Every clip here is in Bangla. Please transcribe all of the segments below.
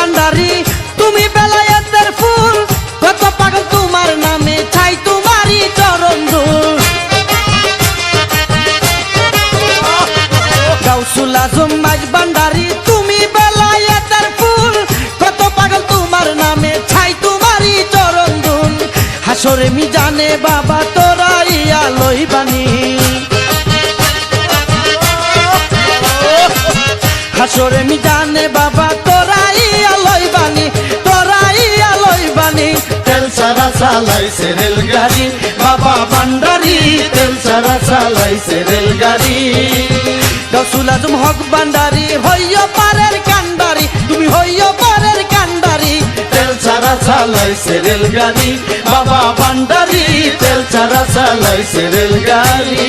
ভান্ডারি তুমি বেলায়েতের ফুল কত পাগল তোমার নামে চাই তোমারই চরণ ধুল গাউসুল আজম মাঝ ভান্ডারি তুমি বেলায়েতের ফুল কত পাগল তোমার নামে চাই তোমারই চরণ ধুল হাসরে মিজানে বাবা তোরাই আলোই বাণী হাসরে মিজানে বাবা তোরাই আলোই বাণী তেল ছাড়া চালাইছে রেলগাড়ি বাবা ভান্ডারি তেল ছাড়া চালাইছে রেলগাড়ি গাউসুল আজম হক ভান্ডারি হইয় পারের কান্ডারি তুমি হইয় পারের কান্ডারি তেল ছাড়া চালাইছে রেলগাড়ি বাবা ভান্ডারি তেল ছাড়া চালাইছে রেলগাড়ি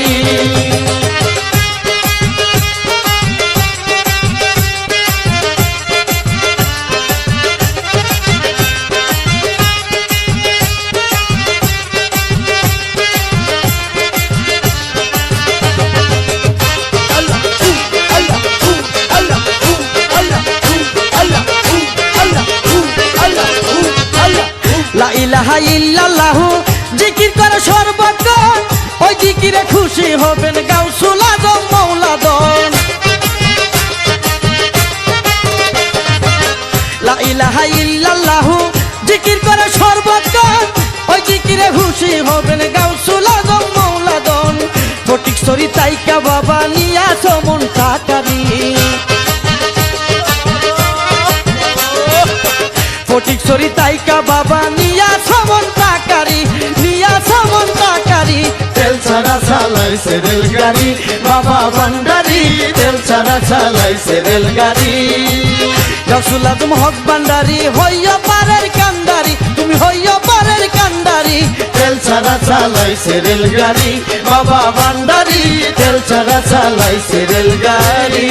লা ইলাহা ইল্লাল্লাহু জিকির করে সর্বক্ষণ ওই জিকিরে খুশি হবেন গাউসুল আজম মৌলাদন লা ইলাহা ইল্লাল্লাহু জিকির করে সর্বক্ষণ ওই জিকিরে খুশি হবেন গাউসুল আজম মৌলাদন ফটিকছড়ি তাইকা বাবা নিয়া সমন টাকারি ফটিকছড়ি তাইকা বাবা নিয়া সমন টাকারি তেল ছাড়া চালাইছে রেলগাড়ি বাবা ভান্ডারি তেল ছাড়া চালাইছে রেলগাড়ি গাউসুল আজম হক ভান্ডারি হইয়া পারের কান্ডারি তুমি হইয়া পারের কান্ডারি তেল ছাড়া চালাইছে রেলগাড়ি বাবা ভান্ডারি তেল ছাড়া চালাইছে রেলগাড়ি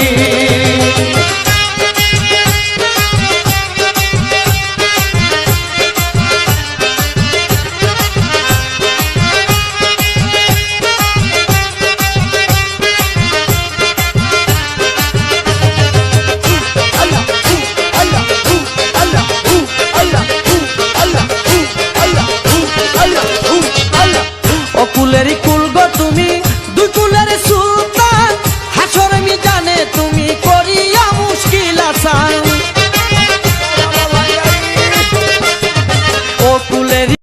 কুলের কুল গো তুমি দুই কুলের সুলতান হাসর মিজানে তুমি করিয়া মুশকিল আসান